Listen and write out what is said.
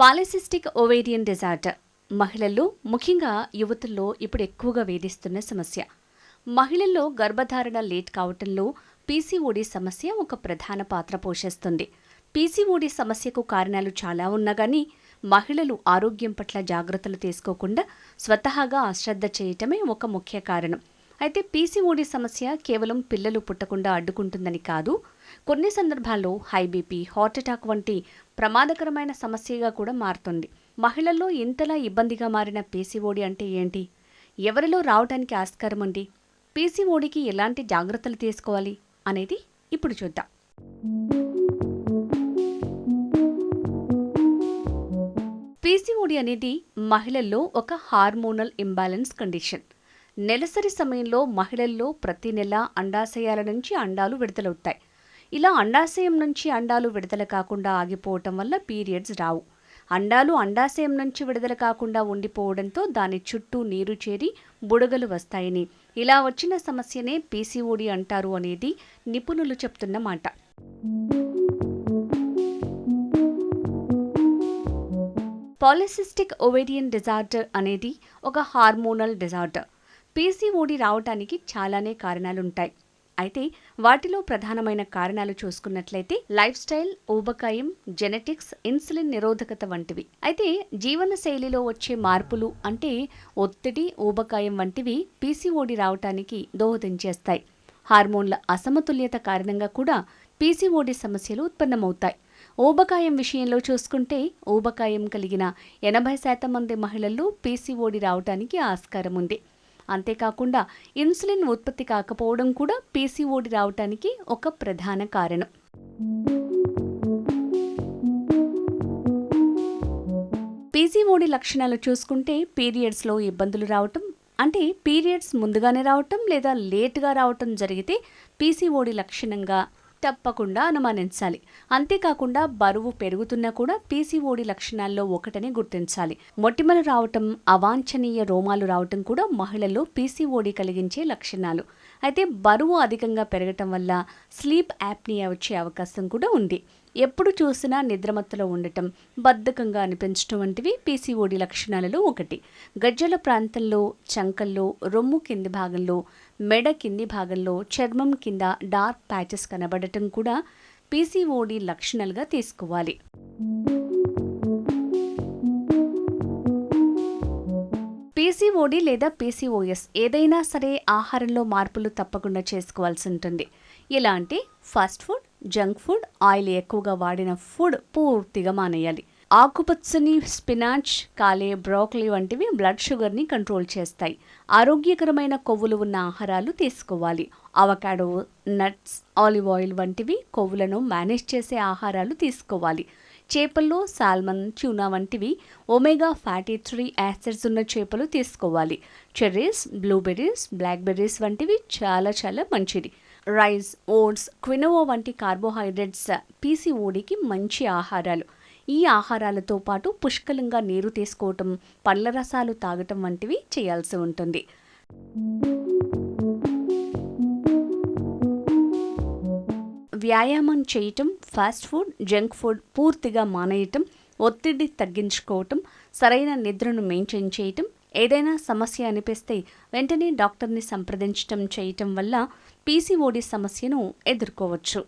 Polycystic ovarian disorder మహిళల్లో ముఖ్యంగా యువతుల్లో ఇప్పుడు ఎక్కువగా వేధిస్తున్న సమస్య. మహిళల్లో గర్భధారణ లేట్ కావటంలో పీసీఓడీ సమస్య ఒక ప్రధాన పాత్ర పోషిస్తుంది. పీసీఓడీ సమస్యకు కారణాలు చాలా ఉన్నా కానీ మహిళలు ఆరోగ్యం పట్ల జాగ్రత్తలు తీసుకోకుండా స్వతహాగా అశ్రద్ధ చేయటమే ఒక ముఖ్య కారణం. అయితే పీసీఓడీ సమస్య కేవలం పిల్లలు పుట్టకుండా అడ్డుకుంటుందని కాదు, కొన్ని సందర్భాల్లో హై బీపీ, హార్ట్ అటాక్ వంటి ప్రమాదకరమైన సమస్యగా కూడా మారుతుంది. మహిళల్లో ఇంతలా ఇబ్బందిగా మారిన పీసీఓడీ అంటే ఏంటి? ఎవరిలో రావడానికి ఆస్కారం ఉంది? పీసీఓడీకి ఎలాంటి జాగ్రత్తలు తీసుకోవాలి అనేది ఇప్పుడు చూద్దాం. పీసీఓడీ అనేది మహిళల్లో ఒక హార్మోనల్ ఇంబ్యాలెన్స్ కండిషన్. నెలసరి సమయంలో మహిళల్లో ప్రతి నెల అండాశయాల నుంచి అండాలు విడుదలవుతాయి. ఇలా అండాశయం నుంచి అండాలు విడుదల కాకుండా ఆగిపోవటం వల్ల పీరియడ్స్ రావు. అండాలు అండాశయం నుంచి విడుదల కాకుండా ఉండిపోవడంతో దాని చుట్టూ నీరు చేరి బుడగలు వస్తాయని, ఇలా వచ్చిన సమస్యనే పీసీఓడీ అంటారు అనేది నిపుణులు చెప్తున్న మాట. పాలిసిస్టిక్ ఓవేరియన్ డిజార్డర్ అనేది ఒక హార్మోనల్ డిజార్డర్. పీసీఓడీ రావటానికి చాలానే కారణాలుంటాయి. అయితే వాటిలో ప్రధానమైన కారణాలు చూసుకున్నట్లయితే లైఫ్ స్టైల్, ఊబకాయం, జెనెటిక్స్, ఇన్సులిన్ నిరోధకత వంటివి. అయితే జీవన శైలిలో వచ్చే మార్పులు అంటే ఒత్తిడి, ఊబకాయం వంటివి పీసీఓడీ రావటానికి దోహదం చేస్తాయి. హార్మోన్ల అసమతుల్యత కారణంగా కూడా పీసీఓడీ సమస్యలు ఉత్పన్నమవుతాయి. ఊబకాయం విషయంలో చూసుకుంటే ఊబకాయం కలిగిన 80% మంది మహిళల్లో పీసీఓడీ రావటానికి ఆస్కారం ఉంది. అంతేకాకుండా ఇన్సులిన్ ఉత్పత్తి కాకపోవడం కూడా పీసీఓడీ రావటానికి ఒక ప్రధాన కారణం. పీసీఓడీ లక్షణాలు చూసుకుంటే పీరియడ్స్లో ఇబ్బందులు రావటం, అంటే పీరియడ్స్ ముందుగానే రావటం లేదా లేటుగా రావటం జరిగితే పీసీఓడీ లక్షణంగా తప్పకుండా అనుమానించాలి. అంతేకాకుండా బరువు పెరుగుతున్నా కూడా పీసీఓడీ లక్షణాల్లో ఒకటని గుర్తించాలి. మొటిమలు రావటం, అవాంఛనీయ రోమాలు రావటం కూడా మహిళల్లో పీసీఓడీ కలిగించే లక్షణాలు. అయితే బరువు అధికంగా పెరగటం వల్ల స్లీప్ యాప్నియా వచ్చే అవకాశం కూడా ఉంది. ఎప్పుడు చూసినా నిద్రమత్తులో ఉండటం, బద్ధకంగా అనిపించడం వంటివి పీసీఓడీ లక్షణాలలో ఒకటి. గజ్జల ప్రాంతంలో, చంకల్లో, రొమ్ము కింది భాగంలో, మెడ కింది భాగంలో, చర్మం కింద డార్క్ ప్యాచెస్ కనబడటం కూడా పీసీఓడీ లక్షణాలుగా తీసుకోవాలి. పీసీఓడీ లేదా పీసీఓఎస్ ఏదైనా సరే ఆహారంలో మార్పులు తప్పకుండా చేసుకోవాల్సి ఉంటుంది. ఎలా అంటే fast food, junk food, oil ఎక్కువగా వాడిన ఫుడ్ పూర్తిగా మానేయాలి. ఆకుపచ్చని స్పినాచ్, కాలే, బ్రోకలీ వంటివి బ్లడ్ షుగర్ని కంట్రోల్ చేస్తాయి. ఆరోగ్యకరమైన కొవ్వులు ఉన్న ఆహారాలు తీసుకోవాలి. అవకాడో, నట్స్, ఆలివ్ ఆయిల్ వంటివి కొవ్వులను మేనేజ్ చేసే ఆహారాలు తీసుకోవాలి. చేపల్లో సాల్మన్, ట్యూనా వంటివి ఒమేగా ఫ్యాటీ 3 యాసిడ్స్ ఉన్న చేపలు తీసుకోవాలి. చెర్రీస్, బ్లూబెర్రీస్, బ్లాక్బెర్రీస్ వంటివి చాలా మంచిది. రైస్, ఓట్స్, క్వినోవా వంటి కార్బోహైడ్రేట్స్ పీసీఓడీకి మంచి ఆహారాలు. ఈ ఆహారాలతో పాటు పుష్కలంగా నీరు తీసుకోవటం, పళ్ళ రసాలు తాగటం వంటివి చేయాల్సి ఉంటుంది. వ్యాయామం చేయటం, ఫాస్ట్ ఫుడ్, జంక్ ఫుడ్ పూర్తిగా మానేయటం, ఒత్తిడి తగ్గించుకోవటం, సరైన నిద్రను మెయింటైన్ చేయటం, ఏదైనా సమస్య అనిపిస్తే వెంటనే డాక్టర్ని సంప్రదించటం చేయటం వల్ల పీసీఓడీ సమస్యను ఎదుర్కోవచ్చు.